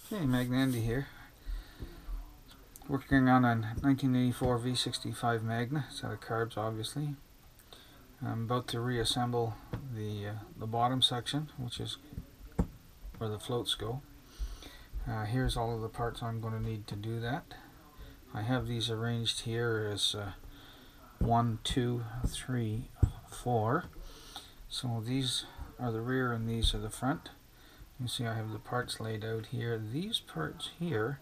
Hey, Magna here. Working on a 1984 V65 Magna. It's out of Carbs, obviously. I'm about to reassemble the bottom section, which is where the floats go. Here's all of the parts I'm going to need to do that. I have these arranged here as 1, 2, 3, 4. So these are the rear and these are the front. You see I have the parts laid out here. These parts here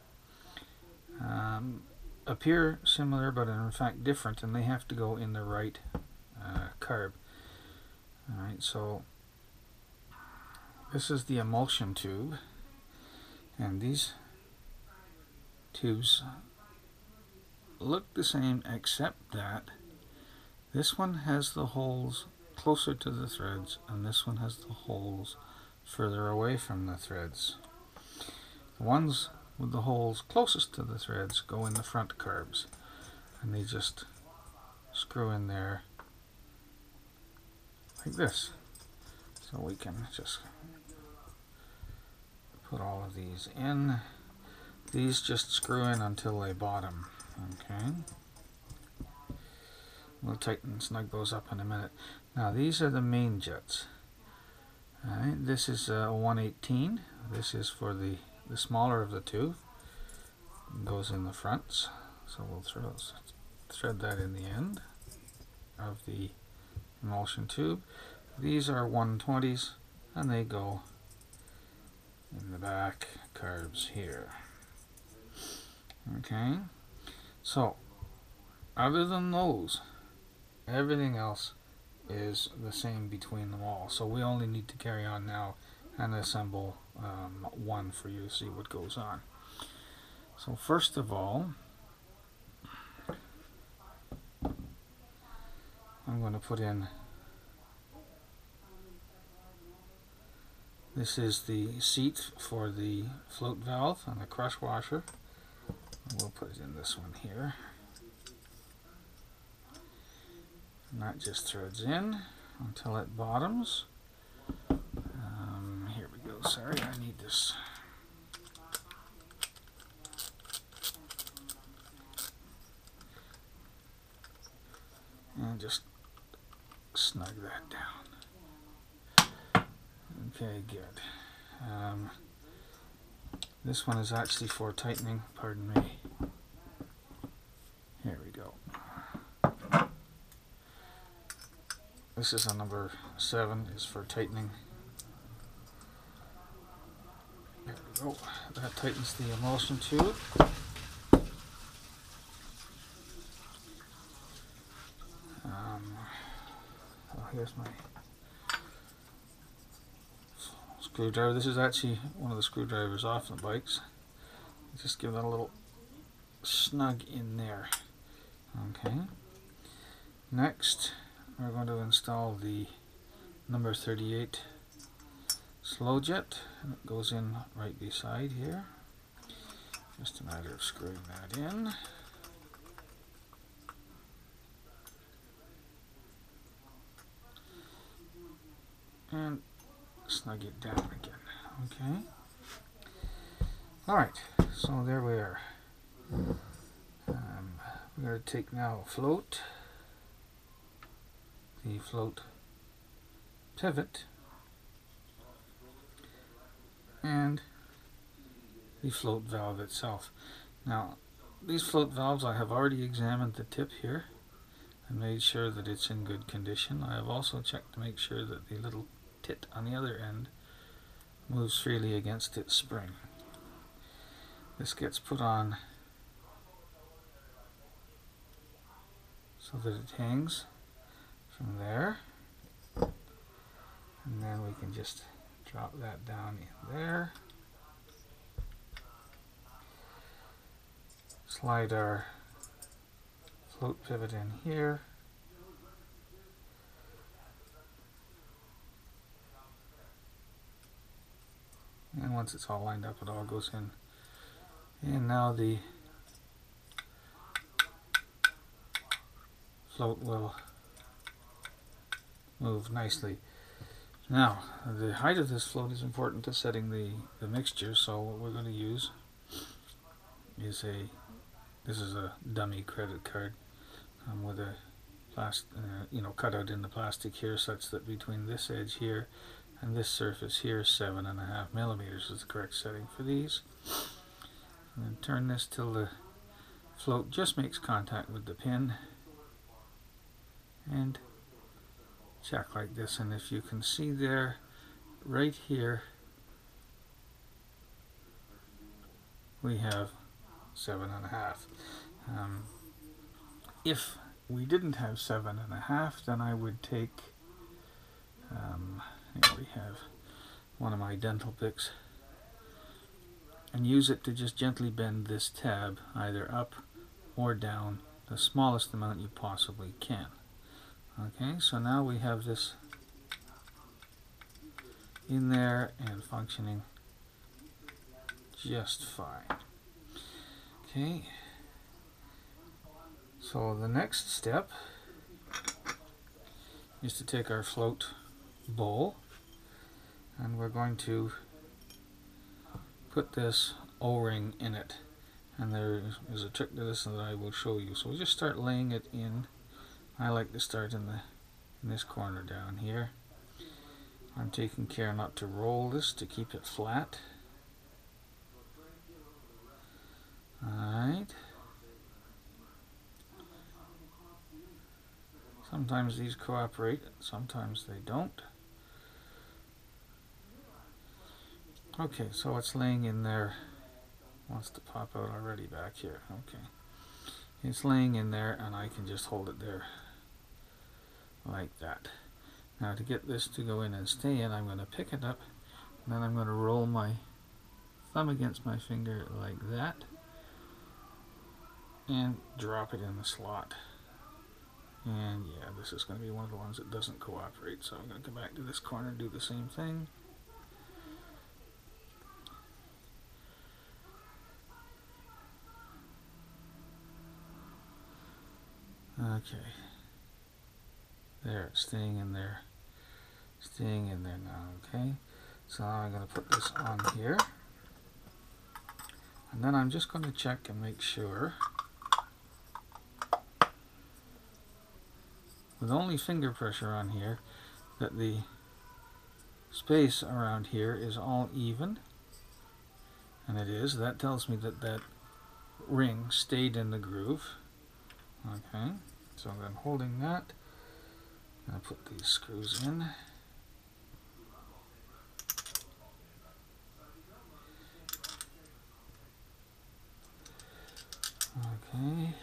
appear similar but are in fact different, and they have to go in the right carb. Alright, so this is the emulsion tube, and these tubes look the same except that this one has the holes closer to the threads and this one has the holes further away from the threads. The ones with the holes closest to the threads go in the front carbs, and they just screw in there like this. So we can just put all of these in. These just screw in until they bottom. Okay. We'll tighten and snug those up in a minute. Now these are the main jets. Alright, this is a 118. This is for the smaller of the two. It goes in the fronts. So we'll thread that in the end of the emulsion tube. These are 120s and they go in the back carbs here. Okay, so other than those, everything else is the same between them all. So we only need to carry on now and assemble one for you to see what goes on. So first of all, I'm going to put in, this is the seat for the float valve and the crush washer. We'll put it in this one here. And that just threads in until it bottoms. Here we go. Sorry, I need this. And just snug that down. Okay, good. This one is actually for tightening, pardon me. Here we go. This is a number 7, is for tightening. There we go. That tightens the emulsion tube. Here's my screwdriver. This is actually one of the screwdrivers off the bikes. Just give that a little snug in there. Okay. Next, we're going to install the number 38 slow jet, and it goes in right beside here. Just a matter of screwing that in. And snug it down again. Okay. Alright, so there we are. We're going to take now a float, the float pivot, and the float valve itself. Now, these float valves, I have already examined the tip here and made sure that it's in good condition. I have also checked to make sure that the little tit on the other end moves freely against its spring. This gets put on so that it hangs from there, and then we can just drop that down in there, slide our float pivot in here, and once it's all lined up, it all goes in. And now the float will move nicely. Now, the height of this float is important to setting the mixture, so what we're going to use is this is a dummy credit card with a cut out in the plastic here, such that between this edge here and this surface here, 7.5 millimeters is the correct setting for these. And then turn this till the float just makes contact with the pin, and check like this. And if you can see there, right here, we have 7.5. If we didn't have 7.5, then I would take, here we have one of my dental picks, and use it to just gently bend this tab either up or down the smallest amount you possibly can. Okay, so now we have this in there and functioning just fine. Okay, so the next step is to take our float bowl, and we're going to put this O-ring in it, and there is a trick to this that I will show you. So we'll just start laying it in. I like to start in this corner down here. I'm taking care not to roll this, to keep it flat. Alright. Sometimes these cooperate, sometimes they don't. Okay, so it's laying in there. Wants to pop out already back here. Okay. It's laying in there, and I can just hold it there like that. Now to get this to go in and stay in, I'm going to pick it up, and then I'm going to roll my thumb against my finger like that, and drop it in the slot. And yeah, this is going to be one of the ones that doesn't cooperate, so I'm going to come back to this corner and do the same thing. Okay, there, staying in there now. Okay, so now I'm going to put this on here, and then I'm just going to check and make sure, with only finger pressure on here, that the space around here is all even, and it is. That tells me that that ring stayed in the groove. Okay, so I'm holding that. I put these screws in. Okay,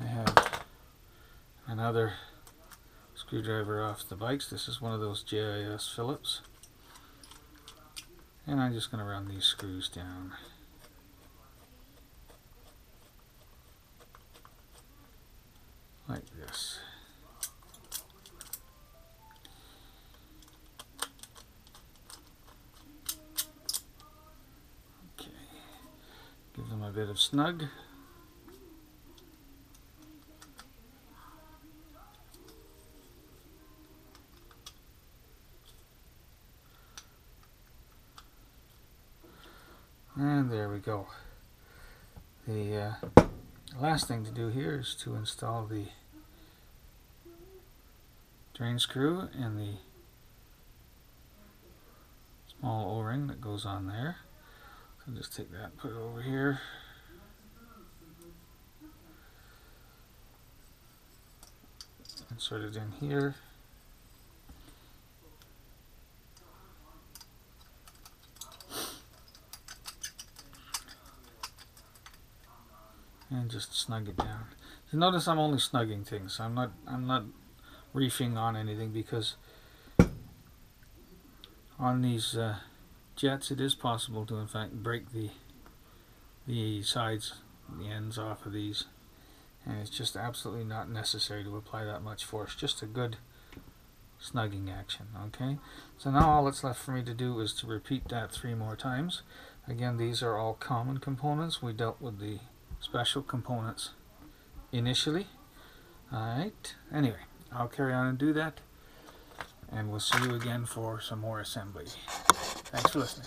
I have another screwdriver off the bikes. This is one of those JIS Phillips, and I'm just going to run these screws down. Like this. Okay, give them a bit of snug. And there we go. The last thing to do here is to install the drain screw and the small O-ring that goes on there. So just take that and put it over here. Insert it in here. And just snug it down. So notice I'm only snugging things. I'm not reefing on anything, because on these jets it is possible to in fact break the sides, the ends off of these, and it's just absolutely not necessary to apply that much force. Just a good snugging action. Okay, so now all that's left for me to do is to repeat that 3 more times. Again, these are all common components. We dealt with the special components initially. Alright, anyway, I'll carry on and do that, and we'll see you again for some more assembly. Thanks for listening.